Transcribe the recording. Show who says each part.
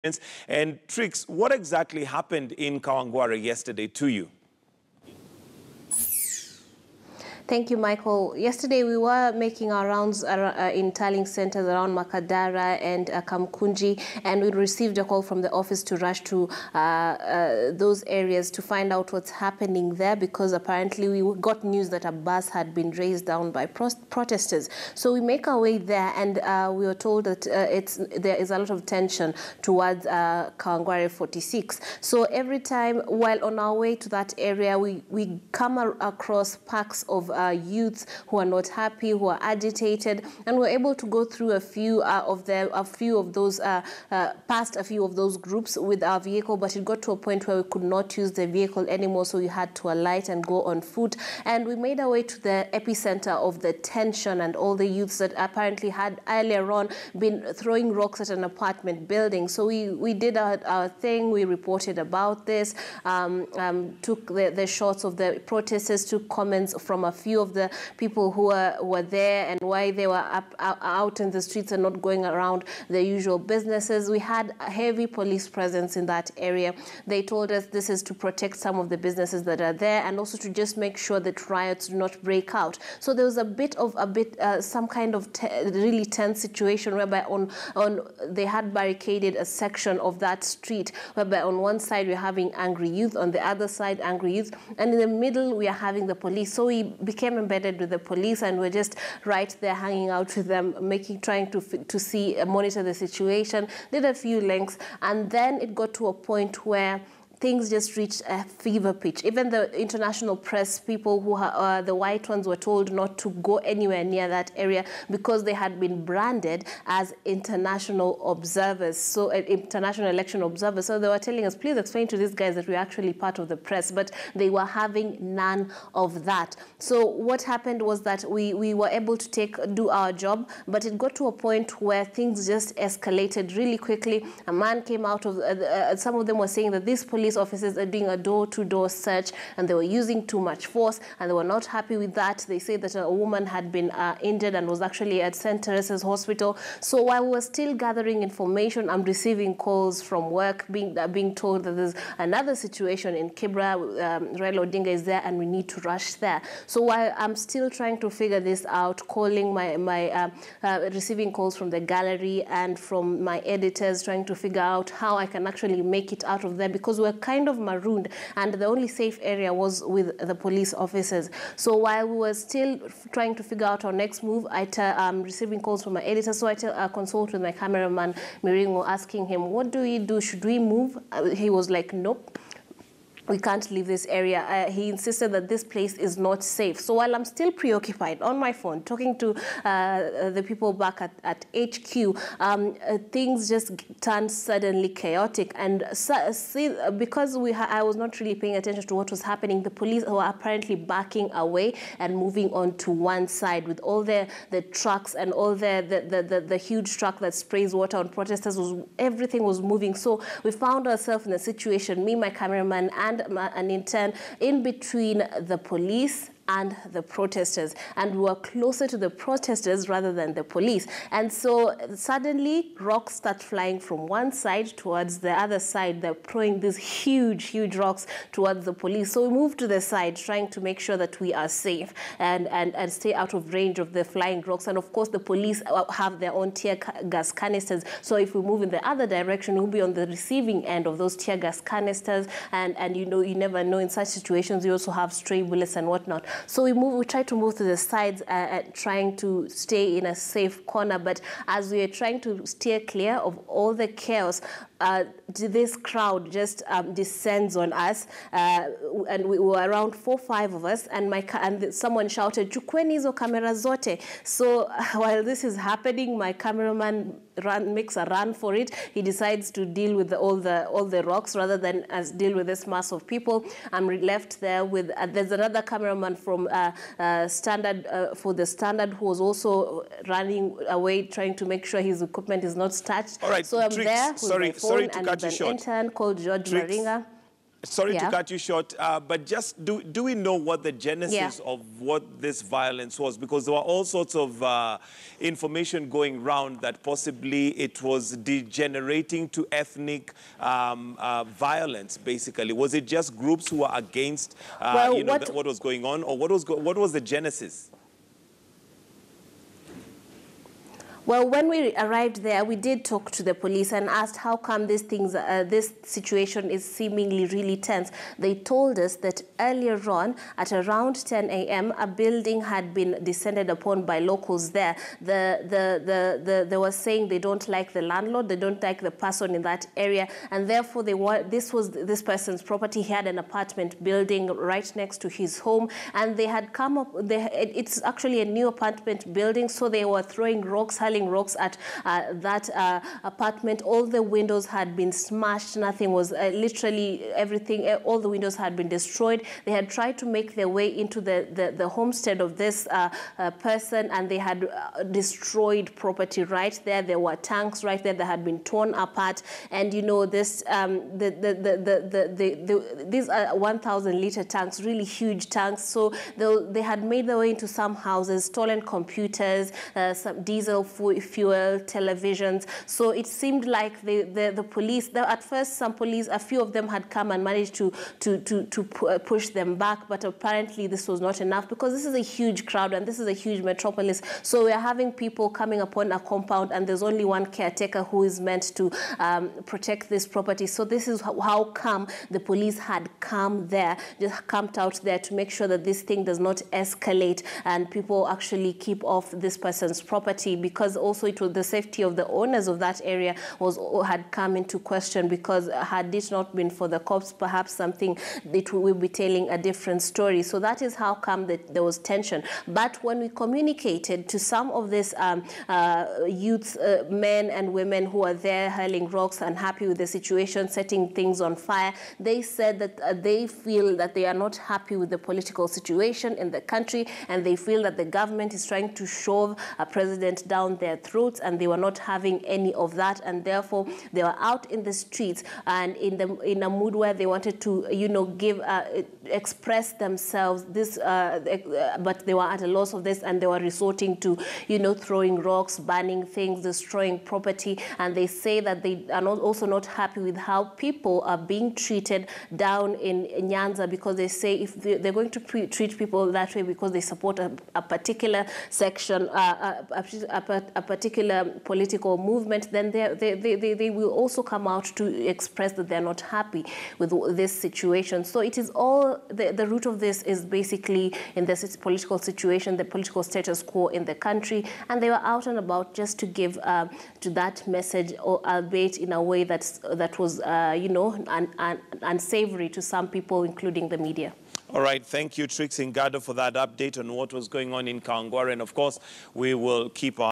Speaker 1: And Trix, what exactly happened in Kawangware yesterday to you?
Speaker 2: Thank you, Michael. Yesterday, we were making our rounds in tallying centers around Makadara and Kamkunji, and we received a call from the office to rush to those areas to find out what's happening there, because apparently we got news that a bus had been raised down by protesters. So we make our way there, and we were told that there is a lot of tension towards Kawangware 46. So every time while on our way to that area, we come across packs of youths who are not happy, who are agitated, and we're able to go through past a few of those groups with our vehicle, but it got to a point where we could not use the vehicle anymore, so we had to alight and go on foot. And we made our way to the epicenter of the tension and all the youths that apparently had earlier on been throwing rocks at an apartment building. So we did our thing. We reported about this, took the shots of the protesters, took comments from a few of the people who were there and why they were out in the streets and not going around the usual businesses. We had a heavy police presence in that area. They told us this is to protect some of the businesses that are there, and also to just make sure that riots do not break out. So there was some kind of really tense situation whereby they had barricaded a section of that street, whereby on one side we're having angry youth, on the other side angry youth, and in the middle we are having the police. So we became embedded with the police, and we're just right there hanging out with them, trying to monitor the situation, did a few links, and then it got to a point where things just reached a fever pitch. Even the international press people, the white ones, were told not to go anywhere near that area because they had been branded as international observers, so international election observers. So they were telling us, please explain to these guys that we're actually part of the press, but they were having none of that. So what happened was that we were able to do our job, but it got to a point where things just escalated really quickly. A man came out of, some of them were saying that these police officers are doing a door-to-door search and they were using too much force, and they were not happy with that. They say that a woman had been injured and was actually at St. Teresa's Hospital. So while we were still gathering information, I'm receiving calls from work being told that there's another situation in Kibra, Raila Odinga is there and we need to rush there. So while I'm still trying to figure this out, calling receiving calls from the gallery and from my editors, trying to figure out how I can actually make it out of there, because we're kind of marooned and the only safe area was with the police officers. So while we were still trying to figure out our next move, I'm receiving calls from my editor, so I consult with my cameraman Miringo, asking him, what do we do? Should we move? He was like, nope. We can't leave this area. He insisted that this place is not safe. So while I'm still preoccupied on my phone, talking to the people back at HQ, things just turned suddenly chaotic. And because I was not really paying attention to what was happening, the police were apparently backing away and moving on to one side with all the trucks and all the huge truck that sprays water on protesters. Everything was moving. So we found ourselves in a situation, me, my cameraman, and an intern, in between the police and the protesters, and we were closer to the protesters rather than the police. And so suddenly rocks start flying from one side towards the other side. They're throwing these huge rocks towards the police. So we moved to the side, trying to make sure that we are safe and stay out of range of the flying rocks. And of course the police have their own tear gas canisters, so if we move in the other direction, we'll be on the receiving end of those tear gas canisters, and you never know, in such situations you also have stray bullets and whatnot. So we try to move to the sides, trying to stay in a safe corner. But as we are trying to steer clear of all the chaos, this crowd just descends on us, and we were around 4 or 5 of us, and someone shouted, "Chukweni hizo kamera zote." So while this is happening, my cameraman makes a run for it. He decides to deal with all the rocks rather than deal with this mass of people. I'm left there with there's another cameraman from for the Standard who was also running away, trying to make sure his equipment is not touched.
Speaker 1: All right,
Speaker 2: so I'm
Speaker 1: Trix,
Speaker 2: there with my phone
Speaker 1: sorry to
Speaker 2: and
Speaker 1: cut you
Speaker 2: an
Speaker 1: short.
Speaker 2: intern called George
Speaker 1: Trix,
Speaker 2: Maringa.
Speaker 1: Sorry to
Speaker 2: Yeah.
Speaker 1: cut you short, but just do we know what the genesis of what this violence was? Because there were all sorts of information going around that possibly it was degenerating to ethnic violence, basically. Was it just groups who were against
Speaker 2: Well,
Speaker 1: what was going on, or what was the genesis?
Speaker 2: Well, when we arrived there, we did talk to the police and asked how come these things, this situation is seemingly really tense. They told us that earlier on, at around 10 a.m., a building had been descended upon by locals there. They were saying they don't like the landlord, they don't like the person in that area, and therefore this was this person's property. He had an apartment building right next to his home, and they had come up. It's actually a new apartment building, so they were throwing rocks, hurling rocks at that apartment. All the windows had been smashed. Nothing was literally everything. All the windows had been destroyed. They had tried to make their way into the homestead of this person, and they had destroyed property right there. There were tanks right there that had been torn apart, and you know this these are 1,000-liter tanks, really huge tanks. So they had made their way into some houses, stolen computers, some diesel fuel, televisions. So it seemed like the police, at first a few of them had come and managed to push them back, but apparently this was not enough, because this is a huge crowd and this is a huge metropolis. So we are having people coming upon a compound, and there's only one caretaker who is meant to protect this property. So this is how come the police had come there, just camped out there to make sure that this thing does not escalate and people actually keep off this person's property, because also it was the safety of the owners of that area had come into question, because had it not been for the cops, perhaps something that will be telling a different story. So that is how come that there was tension. But when we communicated to some of these youths, men and women who are there hurling rocks, unhappy with the situation, setting things on fire, they said that they feel that they are not happy with the political situation in the country, and they feel that the government is trying to shove a president down their throats, and they were not having any of that, and therefore they were out in the streets and in a mood where they wanted to, express themselves. But they were at a loss of this, and they were resorting to, throwing rocks, burning things, destroying property, and they say that they are also not happy with how people are being treated down in Nyanza, because they say if they're going to treat people that way because they support a particular section, a particular political movement, then they will also come out to express that they're not happy with this situation. So it is all, the root of this is basically in this political situation, the political status quo in the country, and they were out and about just to give to that message, or albeit in a way that was, unsavory to some people, including the media.
Speaker 1: All right, thank you, Trix Ngado, for that update on what was going on in Kawangware, and of course, we will keep our